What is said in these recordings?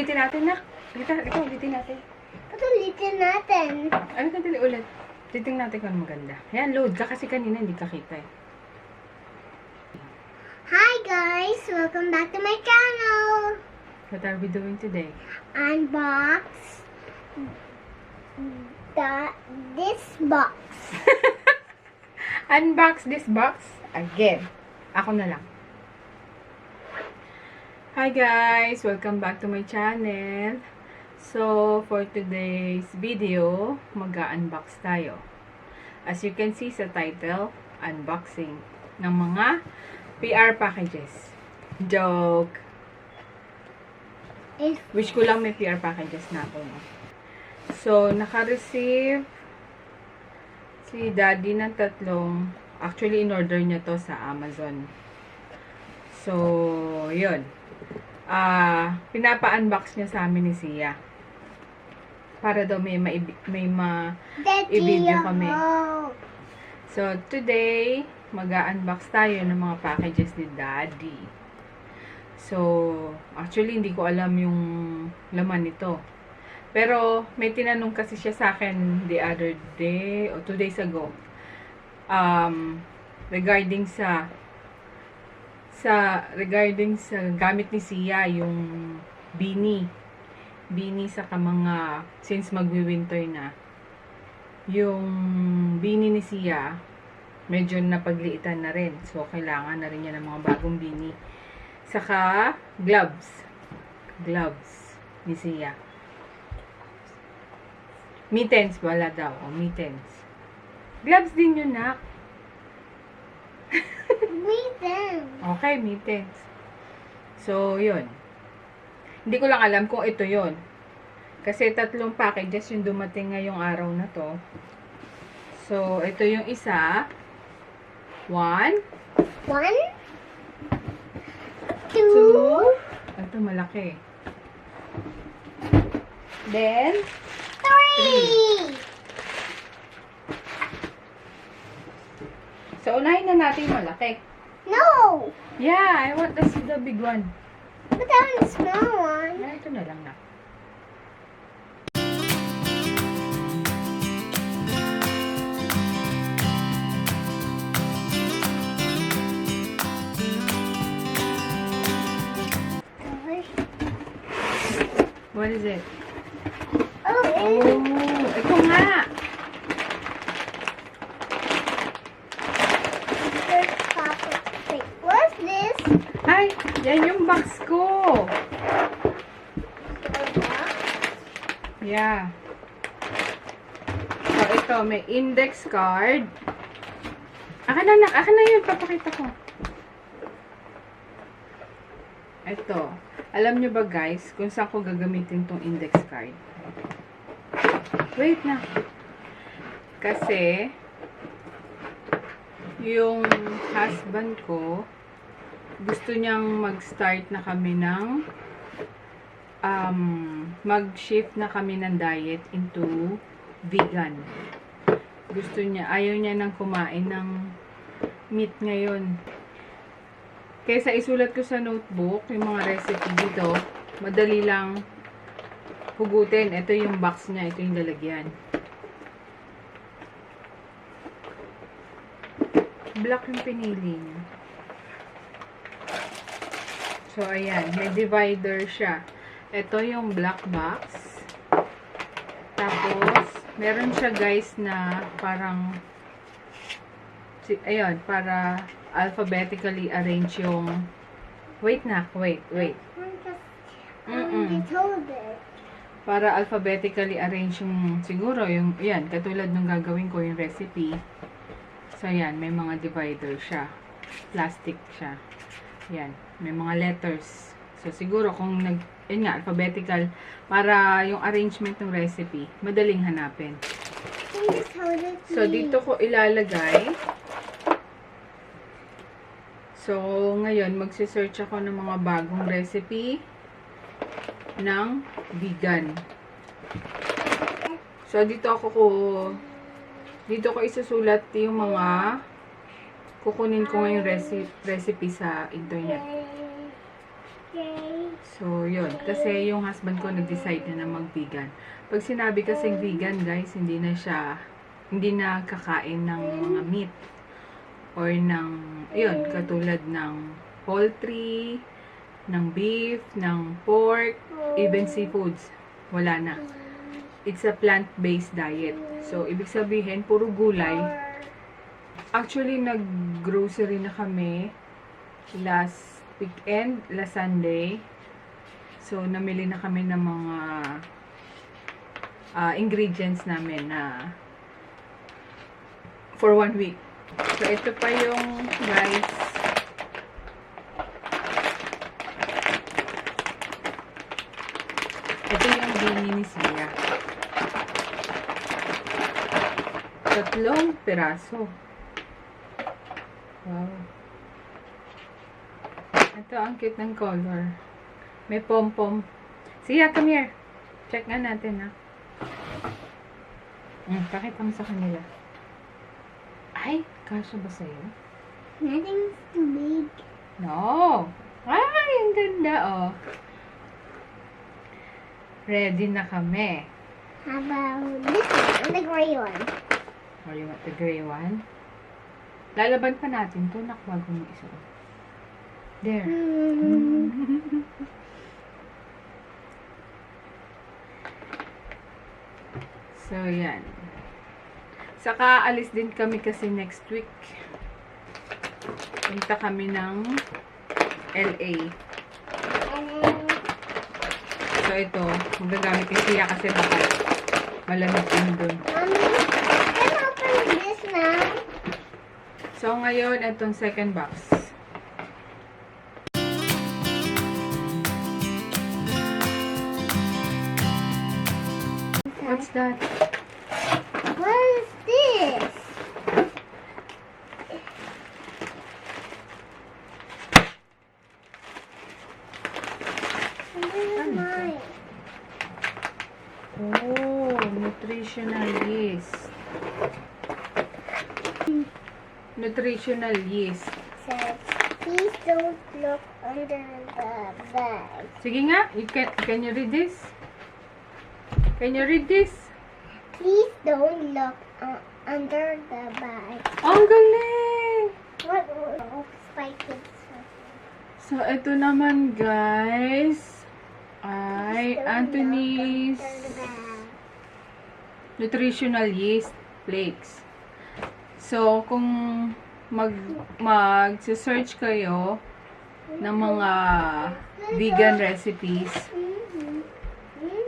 Ulitin natin, nak. Ito, ulitin natin. Ulitin natin. Ano ka dali ulit? Titingnan natin kung maganda. Ayan, load ka kasi kanina hindi ka kita eh. Hi guys! Welcome back to my channel! What are we doing today? Unbox this box. Unbox this box again. Ako na lang. Hi guys! Welcome back to my channel. So, for today's video, mag-unbox tayo. As you can see sa title, unboxing ng mga PR packages. Joke! Wish ko lang may PR packages na ako. No? So, naka-receive si Daddy ng tatlong, actually in-order niya to sa Amazon. So, yun. Pinapa-unbox niya sa amin ni Sia. Para daw may i-video kami. So, today, mag-unbox tayo ng mga packages ni Daddy. So, actually, hindi ko alam yung laman nito. Pero, may tinanong kasi siya sa akin the other day, o 2 days ago, regarding sa gamit ni Sia, yung beanie sa mga, since magwi-winter na, yung beanie ni Sia, medyo napagliitan na rin. So, kailangan na rin niya ng mga bagong beanie. Saka, gloves ni Sia. Mittens, wala daw. O, mittens. Gloves din yun, nak. Mittens. Okay, mittens. So, yun. Hindi ko lang alam kung ito yun. Kasi 3 packages yung dumating ngayong araw na to. So, ito yung isa. 1. 2. Ito malaki. Then, 3. So, unahin na natin yung malaki. No! Yeah, I want to see the big one. But that one's the small one. Ito na lang na. What is it? Oh, ito nga. What's this? Ay, yan yung box ko. Yeah. So, ito, may index card. Akin na yun, papakita ko. Ito. Alam nyo ba guys, kung saan ko gagamitin tong index card? Wait na. Kasi, yung husband ko, gusto niyang mag-start na kami ng mag-shift na kami ng diet into vegan. Gusto niya, ayaw niya nang kumain ng meat ngayon. Kaysa isulat ko sa notebook yung mga recipe dito, madali lang hugutin. Ito yung box niya, ito yung lalagyan. Black yung pinili niya. So, ayan. May divider siya. Ito yung black box. Tapos, meron siya guys na parang, ayun, para alphabetically arrange yung, wait. Para alphabetically arrange yung, siguro, yung, yan, katulad nung gagawin ko yung recipe. So, yan, may mga divider siya. Plastic siya. Yan, may mga letters. So, siguro kung yun nga, alphabetical, para yung arrangement ng recipe, madaling hanapin. So, dito ko ilalagay. So, ngayon, magsisearch ako ng mga bagong recipe ng vegan. So, dito ko isusulat yung mga kukunin ko ngayong recipe sa internet. So, yun. Kasi yung husband ko nag-decide na mag-vegan. Pag sinabi kasing vegan, guys, hindi na kakain ng mga meat. Or ng, yun, katulad ng poultry, ng beef, ng pork, even seafoods. Wala na. It's a plant-based diet. So, ibig sabihin, puro gulay. Actually, nag-grocery na kami last weekend, last Sunday. So, namili na kami ng mga ingredients namin na for 1 week. So, ito pa yung rice. Ito yung bini ni Sia. 3 piraso. Wow. Ito, ang cute ng color. May pom-pom. Sia, come here. Check nga natin, ha. Pakita mo sa kanila. Ay, kasya ba sa'yo? Nothing's too big. No. Ay, ang ganda, oh. Ready na kami. How about this one, the gray one? Or you want the gray one? Lalaban pa natin to, nak, bago mo isuot. There. So, yan. Saka, alis din kami kasi next week. Punta kami ng LA. So, ito, magagamit ni Sia kasi baka malamig din dun. Mommy, can I open this now? So, ngayon, itong second box. What's that? What is this? This is mine. Oh, nutritional yeast. Nutritional yeast. Says, please don't look under the bag. Sige nga, can you read this? Can you read this? Please don't look under the bag. Ang galing! What? Spike it. So, ito naman, guys, ay Anthony's Under the bag. nutritional yeast flakes. So, kung mag-search kayo ng mga vegan recipes,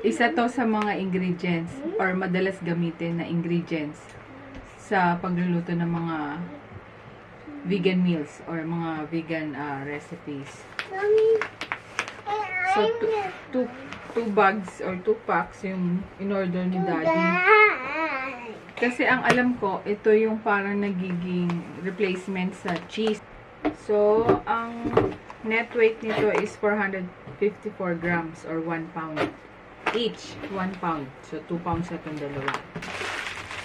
isa to sa mga ingredients or madalas gamitin na ingredients sa pagluluto ng mga vegan meals or mga vegan recipes. Mommy, So, two bags or 2 packs yung in-order ni Daddy. Kasi ang alam ko, ito yung parang nagiging replacement sa cheese. So, ang net weight nito is 454 grams or 1 pound. Each, 1 pound. So, 2 pounds na itong dalawa.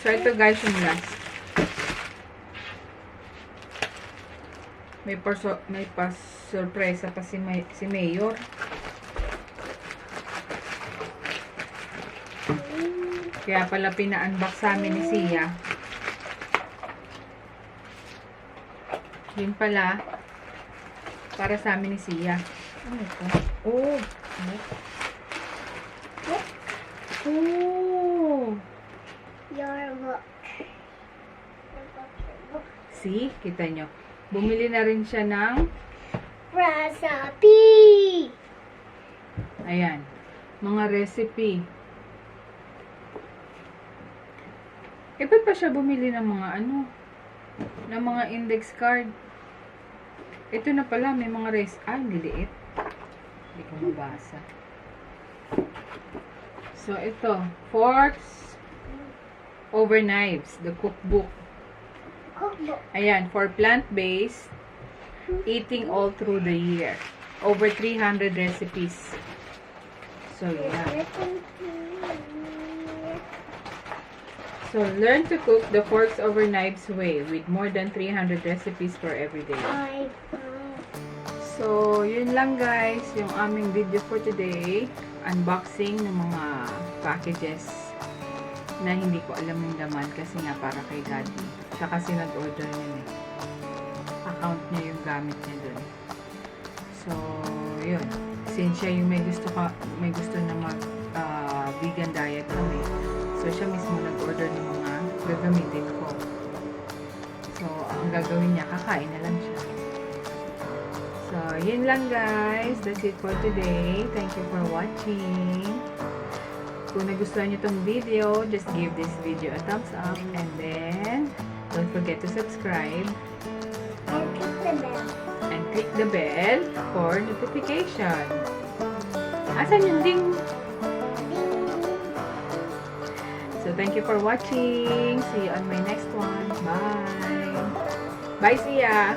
So, ito guys yung last. May pa-surpresa pa si Mayor. Kaya pala pina-unbox sa amin ni Sia. Yun pala, para sa amin ni Sia. Ano ito? Oh! Oh! Your book. See? Kita nyo. Bumili na rin siya ng Recipe! ayan. Mga recipe. Eh, ba't pa siya bumili ng mga ano? Ng mga index card? Ito na pala, may mga liliit. Hindi ko mabasa. So, ito. Forks over knives. The cookbook. Cookbook. Ayan, for plant-based, eating all through the year. Over 300 recipes. So, yeah. So, learn to cook the forks over knives way with more than 300 recipes for every day. So, So, yun lang guys, yung aming video for today. Unboxing ng mga packages na hindi ko alam yung laman kasi nga para kay Daddy. Siya kasi nag-order yun eh. Account niya yung gamit niya dun. So, yun. Since siya yung may gusto na mag vegan diet kami. So, siya mismo nag-order ng mga gagamitin ko. So, ang gagawin niya, kakain na lang siya. So, yun lang guys. That's it for today. Thank you for watching. Kung nagustuhan nyo tong video, just give this video a thumbs up. And then, don't forget to subscribe. And click the bell. And click the bell for notification. Asan yung ding? So, thank you for watching. See you on my next one. Bye. Bye, Sia.